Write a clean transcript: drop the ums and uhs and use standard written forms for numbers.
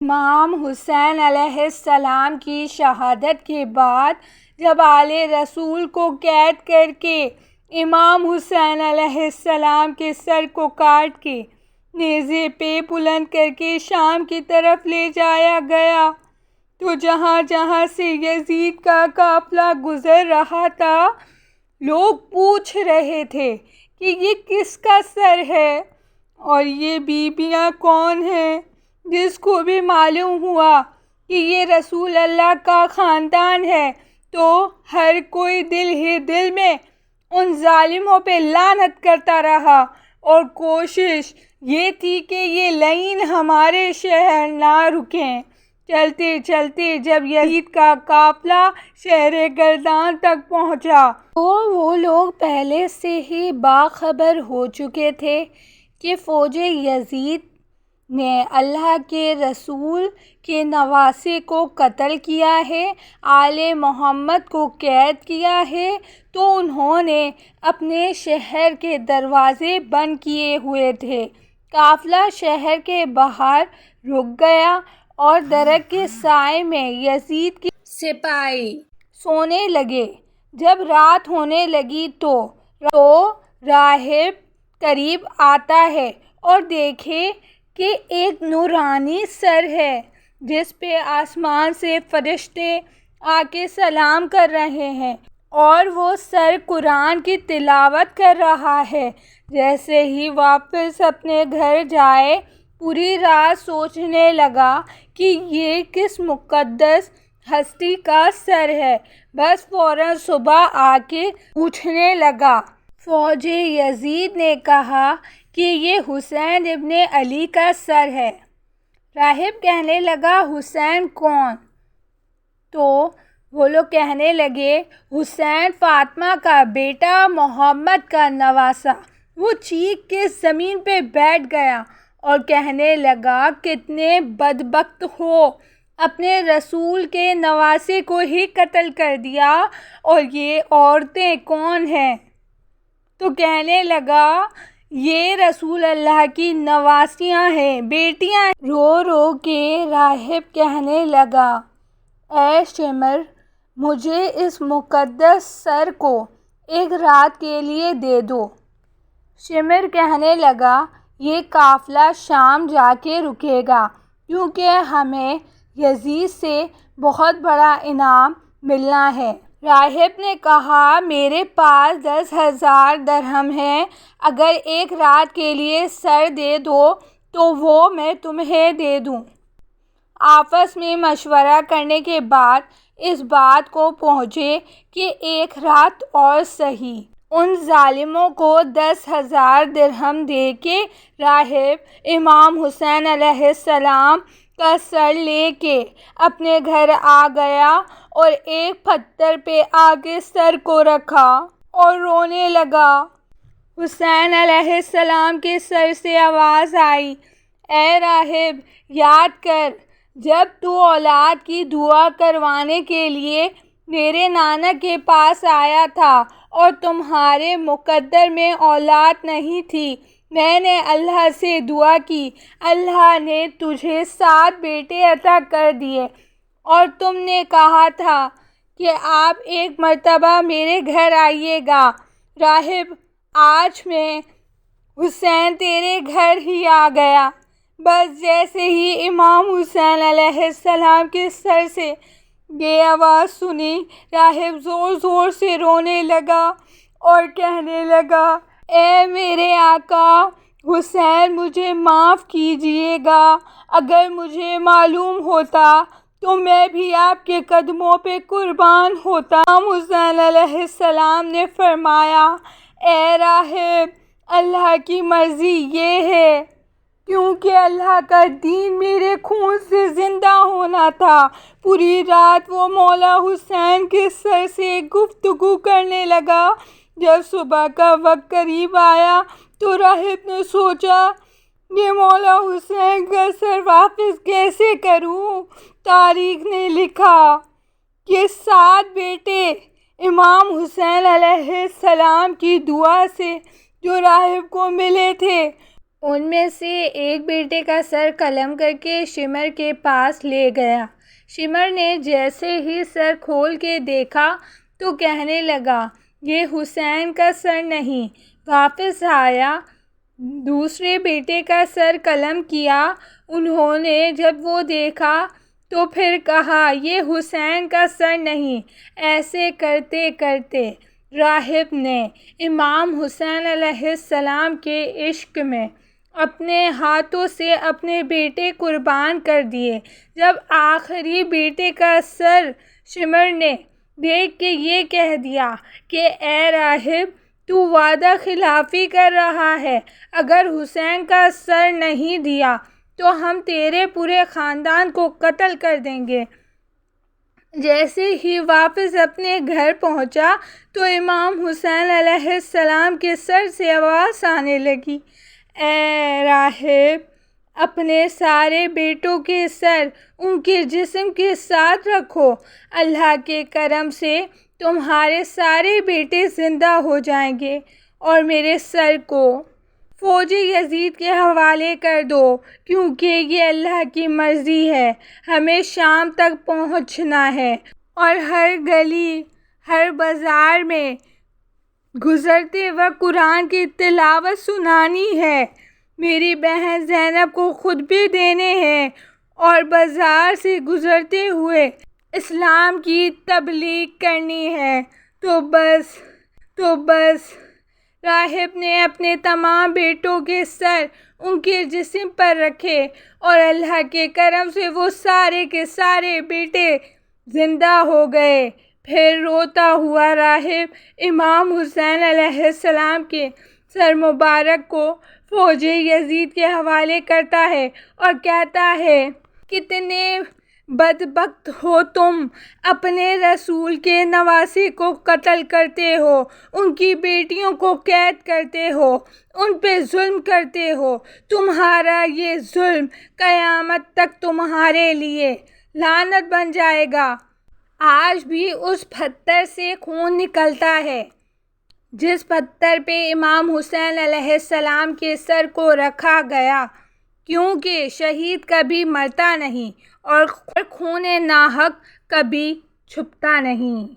امام حسین علیہ السلام کی شہادت کے بعد جب آل رسول کو قید کر کے امام حسین علیہ السلام کے سر کو کاٹ کے نیزے پہ بلند کر کے شام کی طرف لے جایا گیا تو جہاں جہاں سے یزید کا قافلہ گزر رہا تھا لوگ پوچھ رہے تھے کہ یہ کس کا سر ہے اور یہ بیویاں کون ہیں، جس کو بھی معلوم ہوا کہ یہ رسول اللہ کا خاندان ہے تو ہر کوئی دل ہی دل میں ان ظالموں پہ لعنت کرتا رہا اور کوشش یہ تھی کہ یہ لعین ہمارے شہر نہ رکیں۔ چلتے چلتے جب یزید کا قافلہ شہر گردان تک پہنچا تو وہ لوگ پہلے سے ہی باخبر ہو چکے تھے کہ فوج یزید نے اللہ کے رسول کے نواسے کو قتل کیا ہے، آل محمد کو قید کیا ہے، تو انہوں نے اپنے شہر کے دروازے بند کیے ہوئے تھے۔ قافلہ شہر کے باہر رک گیا اور درخت کے سائے میں یزید کے سپاہی سونے لگے۔ جب رات ہونے لگی تو راہب قریب آتا ہے اور دیکھے کہ ایک نورانی سر ہے جس پہ آسمان سے فرشتے آ کے سلام کر رہے ہیں اور وہ سر قرآن کی تلاوت کر رہا ہے۔ جیسے ہی واپس اپنے گھر جائے پوری رات سوچنے لگا کہ یہ کس مقدس ہستی کا سر ہے، بس فوراً صبح آ کے پوچھنے لگا۔ فوج یزید نے کہا کہ یہ حسین ابن علی کا سر ہے۔ راہب کہنے لگا حسین کون؟ تو وہ لوگ کہنے لگے حسین فاطمہ کا بیٹا، محمد کا نواسہ۔ وہ چیخ کے زمین پہ بیٹھ گیا اور کہنے لگا کتنے بدبخت ہو، اپنے رسول کے نواسے کو ہی قتل کر دیا، اور یہ عورتیں کون ہیں؟ تو کہنے لگا یہ رسول اللہ کی نواسیاں ہیں، بیٹیاں ہیں۔ رو رو کے راہب کہنے لگا اے شمر، مجھے اس مقدس سر کو ایک رات کے لیے دے دو۔ شمر کہنے لگا یہ قافلہ شام جا کے رکے گا کیونکہ ہمیں یزید سے بہت بڑا انعام ملنا ہے۔ راہب نے کہا میرے پاس 10,000 درہم ہیں، اگر ایک رات کے لیے سر دے دو تو وہ میں تمہیں دے دوں۔ آپس میں مشورہ کرنے کے بعد اس بات کو پہنچے کہ ایک رات اور سہی۔ ان ظالموں کو 10,000 درہم دے کے راہب امام حسین علیہ السلام کا سر لے کے اپنے گھر آ گیا اور ایک پتھر پہ آ کے سر کو رکھا اور رونے لگا۔ حسین علیہ السلام کے سر سے آواز آئی اے راہب، یاد کر جب تو اولاد کی دعا کروانے کے لیے میرے نانا کے پاس آیا تھا اور تمہارے مقدر میں اولاد نہیں تھی، میں نے اللہ سے دعا کی، اللہ نے تجھے 7 بیٹے عطا کر دیے، اور تم نے کہا تھا کہ آپ ایک مرتبہ میرے گھر آئیے گا۔ راہب آج میں حسین تیرے گھر ہی آ گیا۔ بس جیسے ہی امام حسین علیہ السلام کے سر سے یہ آواز سنی، راہب زور زور سے رونے لگا اور کہنے لگا اے میرے آقا حسین، مجھے معاف کیجیے گا، اگر مجھے معلوم ہوتا تو میں بھی آپ کے قدموں پہ قربان ہوتا۔ امام حسین علیہ السلام نے فرمایا اے راہب، اللہ کی مرضی یہ ہے، کیونکہ اللہ کا دین میرے خون سے زندہ ہونا تھا۔ پوری رات وہ مولا حسین کے سر سے گفتگو کرنے لگا۔ جب صبح کا وقت قریب آیا تو راہب نے سوچا یہ مولا حسین کا سر واپس کیسے کروں؟ تاریخ نے لکھا کہ 7 بیٹے امام حسین علیہ السلام کی دعا سے جو راہب کو ملے تھے ان میں سے ایک بیٹے کا سر قلم کر کے شمر کے پاس لے گیا۔ شمر نے جیسے ہی سر کھول کے دیکھا تو کہنے لگا، یہ حسین کا سر نہیں۔ واپس آیا، دوسرے بیٹے کا سر قلم کیا۔ انہوں نے جب وہ دیکھا تو پھر کہا، یہ حسین کا سر نہیں۔ ایسے کرتے کرتے راہب نے امام حسین علیہ السلام کے عشق میں اپنے ہاتھوں سے اپنے بیٹے قربان کر دیے۔ جب آخری بیٹے کا سر شمر نے دیکھ کے یہ کہہ دیا کہ اے راہب، تو وعدہ خلافی کر رہا ہے، اگر حسین کا سر نہیں دیا تو ہم تیرے پورے خاندان کو قتل کر دیں گے۔ جیسے ہی واپس اپنے گھر پہنچا تو امام حسین علیہ السلام کے سر سے آواز آنے لگی، اے راہب، اپنے سارے بیٹوں کے سر ان کے جسم کے ساتھ رکھو، اللہ کے کرم سے تمہارے سارے بیٹے زندہ ہو جائیں گے، اور میرے سر کو فوج یزید کے حوالے کر دو، کیونکہ یہ اللہ کی مرضی ہے۔ ہمیں شام تک پہنچنا ہے اور ہر گلی، ہر بازار میں گزرتے وقت قرآن کی تلاوت سنانی ہے۔ میری بہن زینب کو خطبے دینے ہیں اور بازار سے گزرتے ہوئے اسلام کی تبلیغ کرنی ہے۔ تو بس راہب نے اپنے تمام بیٹوں کے سر ان کے جسم پر رکھے اور اللہ کے کرم سے وہ سارے کے سارے بیٹے زندہ ہو گئے۔ پھر روتا ہوا راہب امام حسین علیہ السلام کے سر مبارک کو فوج یزید کے حوالے کرتا ہے اور کہتا ہے، کتنے بدبخت ہو تم، اپنے رسول کے نواسے کو قتل کرتے ہو، ان کی بیٹیوں کو قید کرتے ہو، ان پہ ظلم کرتے ہو۔ تمہارا یہ ظلم قیامت تک تمہارے لیے لعنت بن جائے گا۔ آج بھی اس پتھر سے خون نکلتا ہے جس پتھر پہ امام حسین علیہ السلام کے سر کو رکھا گیا، کیونکہ شہید کبھی مرتا نہیں اور خون ناحق کبھی چھپتا نہیں۔